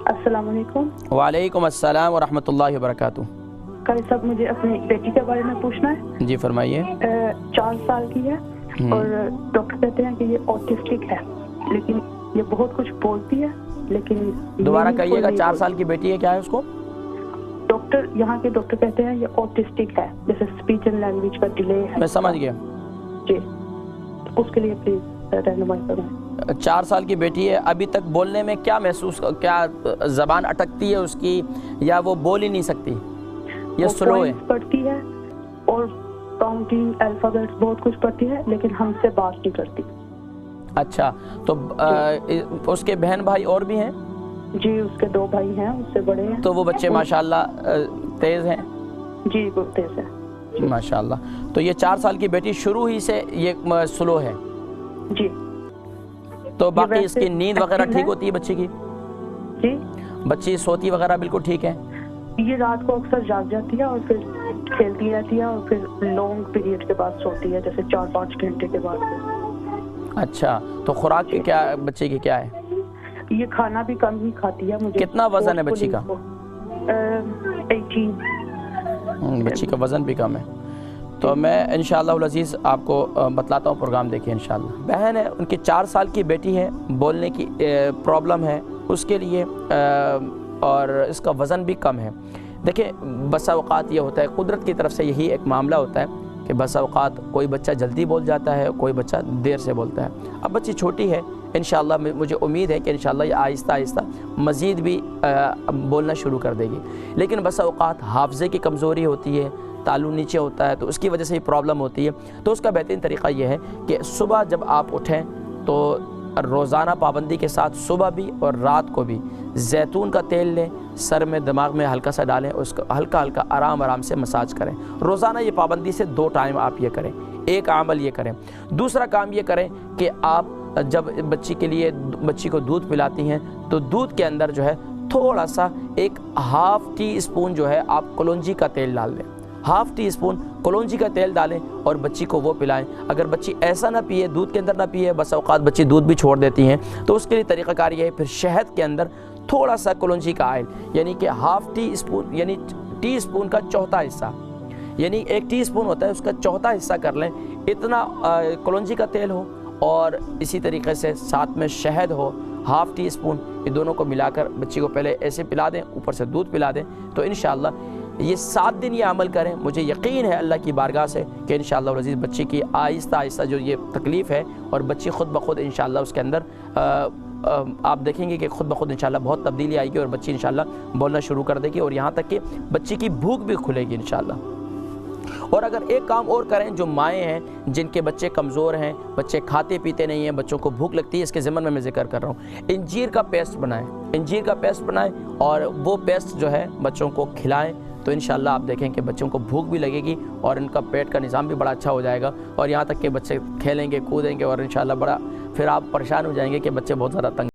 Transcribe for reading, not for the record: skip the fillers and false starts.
अस्सलाम वालेकुम। वालेकुम अस्सलाम व रहमतुल्लाहि व बरकातुहू। कल सब मुझे अपनी बेटी के बारे में पूछना है। जी फरमाइए। 4 साल की है और डॉक्टर कहते हैं कि ये ऑटिस्टिक है, लेकिन ये बहुत कुछ बोलती है, लेकिन दोबारा कहिएगा। 4 साल की बेटी है, क्या है उसको? डॉक्टर यहाँ के डॉक्टर कहते हैं ये ऑटिस्टिक है, जैसे स्पीच एंड लैंग्वेज का डिले है। मैं समझ गया जी, तो उसके लिए प्लीज रहनुमाई करें। 4 साल की बेटी है, अभी तक बोलने में क्या महसूस, क्या ज़बान अटकती है उसकी, या वो बोल ही नहीं सकती, ये स्लो है? पढ़ती है और काउंटिंग अल्फाबेट्स बहुत कुछ पढ़ती है, लेकिन हमसे बात नहीं करती। अच्छा, तो उसके बहन भाई और भी हैं? जी, उसके 2 भाई हैं, उससे बड़े हैं। तो वो बच्चे माशाल्लाह तेज़ हैं? जी, बहुत तेज़ है माशाल्लाह। तो ये 4 साल की बेटी शुरू ही से ये स्लो है? जी। तो बाकी इसकी नींद वगैरह ठीक होती है बच्ची की? जी, बच्ची सोती वगैरह बिल्कुल ठीक है? ये रात को अक्सर जाग जाती है और फिर खेलती रहती है और फिर लॉन्ग पीरियड के बाद सोती है, जैसे 4-5 घंटे के बाद। अच्छा, तो खुराक की क्या बच्चे की क्या है? ये खाना भी कम ही खाती है। मुझे कितना वजन है बच्ची का? 18। बच्ची का वज़न भी कम है। तो मैं इंशाअल्लाह अज़ीज़ आपको बतलाता हूँ, प्रोग्राम देखिए इंशाअल्लाह। बहन है, उनकी 4 साल की बेटी है, बोलने की प्रॉब्लम है उसके लिए, और इसका वज़न भी कम है। देखिए, बसा औक़ात ये होता है, कुदरत की तरफ से यही एक मामला होता है कि बसा औक़ात कोई बच्चा जल्दी बोल जाता है, कोई बच्चा देर से बोलता है। अब बच्ची छोटी है, इंशाअल्लाह मुझे उम्मीद है कि इंशाअल्लाह ये आहिस्ता आहिस्ता मज़ीद भी बोलना शुरू कर देगी। लेकिन बसा औक़ात हाफ़ज़े की कमज़ोरी होती है, तालू नीचे होता है, तो उसकी वजह से ये प्रॉब्लम होती है। तो उसका बेहतरीन तरीक़ा ये है कि सुबह जब आप उठें तो रोज़ाना पाबंदी के साथ सुबह भी और रात को भी जैतून का तेल लें, सर में दिमाग में हल्का सा डालें, उसको हल्का हल्का आराम आराम से मसाज करें। रोज़ाना ये पाबंदी से 2 टाइम आप ये करें। एक अमल ये करें। दूसरा काम ये करें कि आप जब बच्ची को दूध पिलाती हैं तो दूध के अंदर जो है थोड़ा सा 1/2 टी स्पून जो है आप कलौंजी का तेल डाल दें। 1/2 टी स्पून कलौंजी का तेल डालें और बच्ची को वो पिलाएं। अगर बच्ची ऐसा ना पिए, दूध के अंदर ना पिए, बस औक़ात बच्ची दूध भी छोड़ देती हैं, तो उसके लिए तरीक़ाकार ये है, फिर शहद के अंदर थोड़ा सा कलौंजी का ऑयल, यानी कि 1/2 टी स्पून, यानी टी स्पून का चौथा हिस्सा, यानी 1 टी स्पून होता है उसका चौथा हिस्सा कर लें, इतना कलौंजी का तेल हो और इसी तरीके से साथ में शहद हो 1/2 टी स्पून। ये दोनों को मिलाकर बच्ची को पहले ऐसे पिला दें, ऊपर से दूध पिला दें। तो इंशाअल्लाह ये 7 दिन ये अमल करें, मुझे यकीन है अल्लाह की बारगाह से कि इंशाअल्लाह अज़ीज़ बच्ची की आहिस्ता आहिस्ता जो ये तकलीफ़ है, और बच्ची ख़ुद ब खुद इंशाअल्लाह उसके अंदर आप देखेंगे कि ख़ुद ब खुद इंशाअल्लाह बहुत तब्दीली आएगी और बच्ची इंशाअल्लाह बोलना शुरू कर देगी, और यहाँ तक कि बच्ची की भूख भी खुलेगी इंशाअल्लाह। और अगर एक काम और करें, जो माएँ हैं जिनके बच्चे कमज़ोर हैं, बच्चे खाते पीते नहीं हैं, बच्चों को भूख लगती है, इसके ज़िम्मन में मैं ज़िक्र कर रहा हूँ, इंजीर का पेस्ट बनाएं, इंजीर का पेस्ट बनाएं और वो पेस्ट जो है बच्चों को खिलाएं। तो इंशाअल्लाह आप देखें कि बच्चों को भूख भी लगेगी और इनका पेट का निज़ाम भी बड़ा अच्छा हो जाएगा, और यहाँ तक कि बच्चे खेलेंगे कूदेंगे, और इंशाअल्लाह बड़ा फिर आप परेशान हो जाएंगे कि बच्चे बहुत ज़्यादा तंग